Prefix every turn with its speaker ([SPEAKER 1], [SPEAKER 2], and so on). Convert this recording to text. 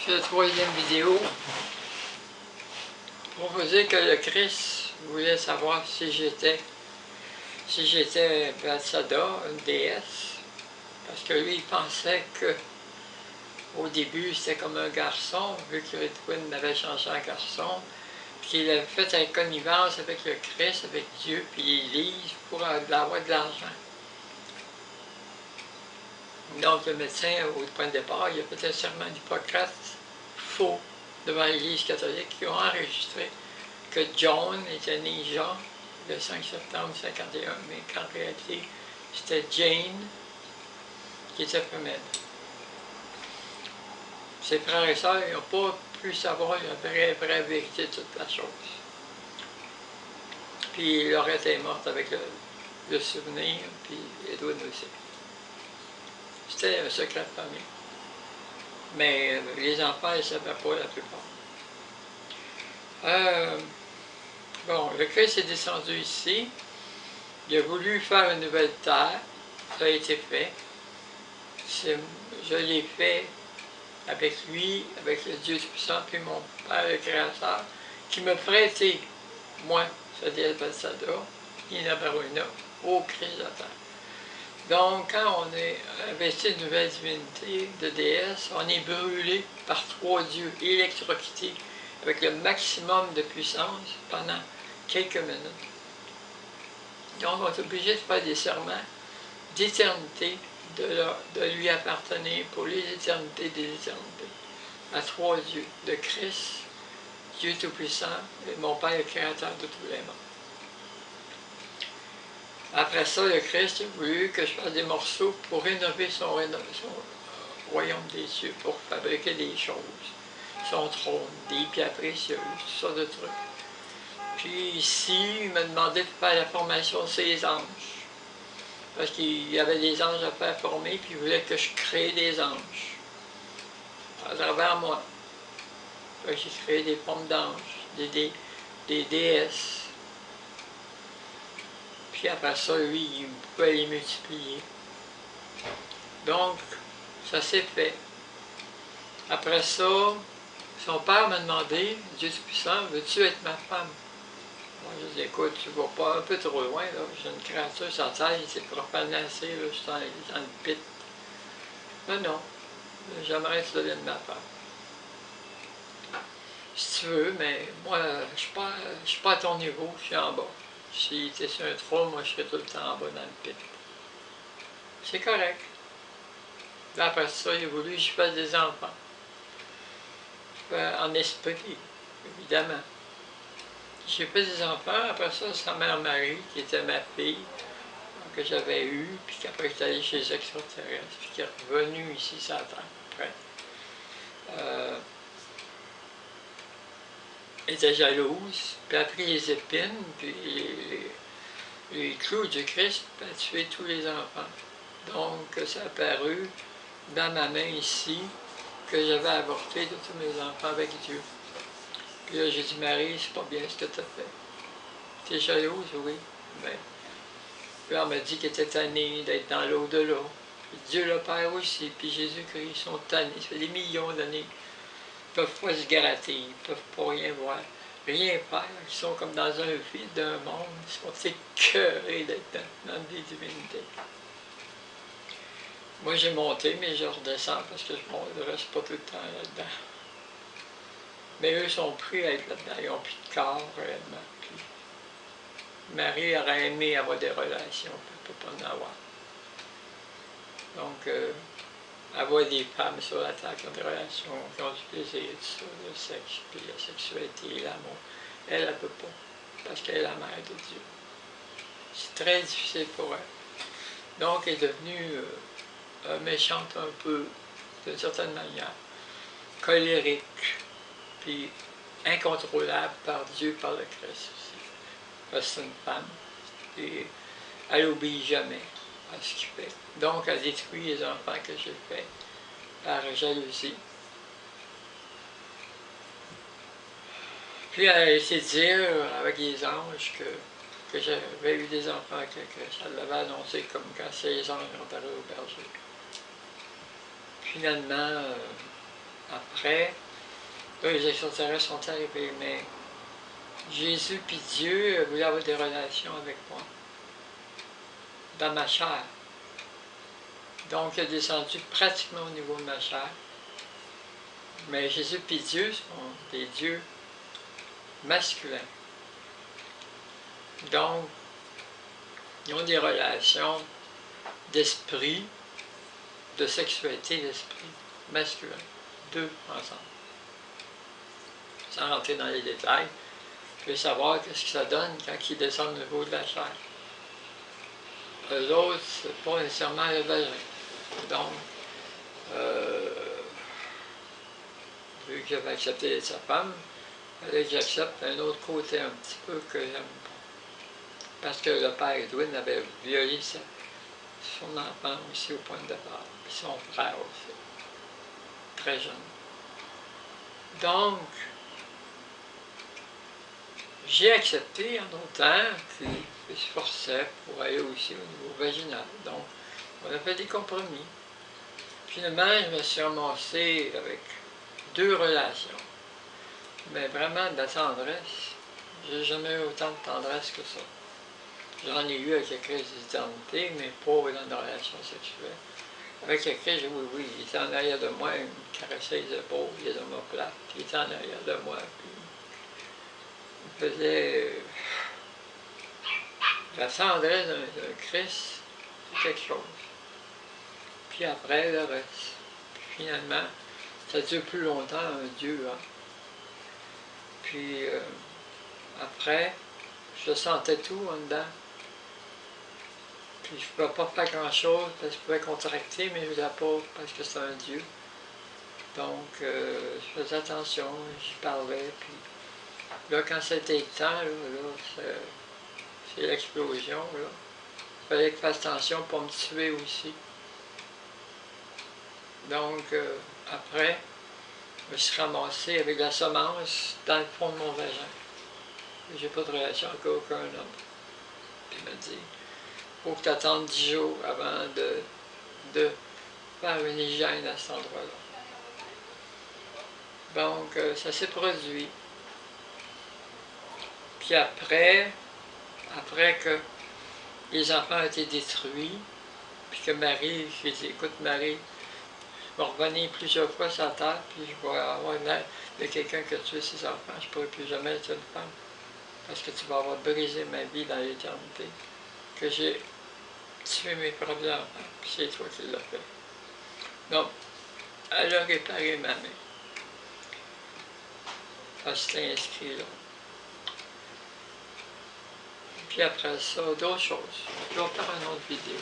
[SPEAKER 1] C'est la troisième vidéo pour vous dire que le Christ voulait savoir si j'étais Bathsada, une déesse, parce que lui il pensait que au début c'était comme un garçon, vu que le Twin avait changé en garçon, puis qu'il avait fait une connivence avec le Christ, avec Dieu, puis l'Église pour avoir de l'argent. Donc le médecin, au point de départ, il a fait un serment d'Hippocrate faux devant l'Église catholique qui ont enregistré que John était né Jean le 5 septembre 51, mais qu'en réalité c'était Jane qui était femelle. Ses frères et sœurs n'ont pas pu savoir la vraie vérité de toute la chose. Puis Laurette est morte avec le souvenir, puis Edwin aussi. C'était un secret de famille. Mais les enfants ne savaient pas la plupart. Bon, le Christ est descendu ici. Il a voulu faire une nouvelle terre. Ça a été fait. Je l'ai fait avec lui, avec le Dieu Tout-Puissant, puis mon Père le Créateur, qui me prêtait, moi, ce déesse Bathsada, Nina Baruna, au Christ de la terre. Donc, quand on est investi de nouvelle divinité, de déesse, on est brûlé par trois dieux, électrocutés, avec le maximum de puissance pendant quelques minutes. Donc, on est obligé de faire des serments d'éternité, de lui appartenir pour les éternités des éternités, à trois dieux, de Christ, Dieu Tout-Puissant, et mon Père le Créateur de tous les mondes. Après ça, le Christ a voulu que je fasse des morceaux pour rénover son royaume des cieux, pour fabriquer des choses. Son trône, des pierres précieuses, toutes sortes de trucs. Puis ici, il m'a demandé de faire la formation de ses anges. Parce qu'il y avait des anges à faire former, puis il voulait que je crée des anges. À travers moi. J'ai créé des formes d'anges, des déesses. Puis après ça, lui, il pouvait les multiplier. Donc, ça s'est fait. Après ça, son père m'a demandé, Dieu Tout-Puissant, veux-tu être ma femme? Moi, je dis, écoute, tu vas pas un peu trop loin, là. J'ai une créature sur terre, il s'est profané assez, là, je suis dans le pit. Mais non, j'aimerais que tu deviennes ma femme. Si tu veux, mais moi, je suis pas à ton niveau, je suis en bas. Si tu es sur un trône, moi, je serais tout le temps en bas dans le pit. C'est correct. Là, après ça, il a voulu que je fasse des enfants. En esprit, évidemment. J'ai fait des enfants, après ça, sa mère Marie, qui était ma fille, que j'avais eue, puis qu'après, j'étais allé chez les extraterrestres, puis qui est revenue ici sur la Terre, après. Elle était jalouse, puis a pris les épines, puis les clous du Christ, puis a tué tous les enfants. Donc, ça a apparu dans ma main ici, que j'avais avorté de tous mes enfants avec Dieu. Puis là, j'ai dit, Marie, c'est pas bien ce que tu as fait. Tu es jalouse, oui. Mais, puis on m'a dit qu'elle était tannée d'être dans l'au-delà. Dieu le Père aussi, puis Jésus-Christ, ils sont tannés. Ça fait des millions d'années. Ils ne peuvent pas se gratter, ils ne peuvent pas rien voir, rien faire. Ils sont comme dans un vide d'un monde. Ils sont écœurés d'être dans des divinités. Moi, j'ai monté, mais je redescends parce que je ne reste pas tout le temps là-dedans. Mais eux sont pris à être là-dedans. Ils n'ont plus de corps, réellement. Puis, Marie aurait aimé avoir des relations, elle ne peut pas en avoir. Donc, avoir des femmes sur la terre qui ont des relations, qui ont du plaisir, tout ça, le sexe, puis la sexualité, l'amour, elle ne peut pas, parce qu'elle est la mère de Dieu. C'est très difficile pour elle. Donc, elle est devenue méchante un peu, d'une certaine manière, colérique, puis incontrôlable par Dieu, par le Christ aussi. Parce que c'est une femme, et elle n'obéit jamais à ce qu'il fait. Donc, elle détruit les enfants que j'ai faits par jalousie. Puis, elle a essayé de dire avec les anges que j'avais eu des enfants avec le Christ. Elle l'avait annoncé comme quand les anges ont apparu au berger. Finalement, après, là, les extraterrestres sont arrivés, mais Jésus puis Dieu voulaient avoir des relations avec moi, dans ma chair. Donc, il est descendu pratiquement au niveau de ma chair. Mais Jésus puis Dieu sont des dieux masculins. Donc, ils ont des relations d'esprit, de sexualité d'esprit masculin. Deux ensemble. Sans rentrer dans les détails, je veux savoir qu'est-ce que ça donne quand ils descendent au niveau de la chair. Eux autres, c'est pas nécessairement le vagin. Donc, vu que j'avais accepté d'être sa femme, il fallait que j'accepte un autre côté un petit peu que j'aime pas. Parce que le père Edwin avait violé son enfant aussi au point de départ, puis son frère aussi, très jeune. Donc, j'ai accepté en autant qu'il se forçait pour aller aussi au niveau vaginal. Donc, on a fait des compromis. Finalement, je me suis ramassé avec 2 relations. Mais vraiment de la tendresse. J'ai jamais eu autant de tendresse que ça. J'en ai eu avec la crise d'éternité, mais pas dans une relation sexuelle. Avec la crise, oui, il était en arrière de moi, il me caressait les épaules, il était dans ma plaque, il était en arrière de moi, puis il faisait la tendresse d'un Christ, c'est quelque chose. Puis après, le reste. Puis finalement, ça dure plus longtemps, un Dieu. Hein. Puis après, je sentais tout en dedans. Puis je ne pouvais pas faire grand-chose parce que je pouvais contracter, mais je ne voulais pas parce que c'est un Dieu. Donc, je faisais attention, j'y parlais. Puis là, quand c'était le temps, c'est l'explosion. Il fallait que je fasse attention pour me tuer aussi. Donc, après, je me suis ramassé avec la semence dans le fond de mon vagin. J'ai pas de relation avec aucun homme. Puis il m'a dit, il faut que tu attendes 10 jours avant de faire une hygiène à cet endroit-là. Donc, ça s'est produit. Puis après que les enfants ont été détruits, puis que Marie, j'ai dit, écoute Marie, je vais revenir plusieurs fois sur la terre, puis je vais avoir l'air de quelqu'un qui a tué ses enfants, je ne pourrai plus jamais être une femme, parce que tu vas avoir brisé ma vie dans l'éternité, que j'ai tué mes propres enfants, puis c'est toi qui l'as fait. Donc, elle a réparé ma main. Ça s'est inscrit là. Puis après ça, d'autres choses. Je vais faire une autre vidéo.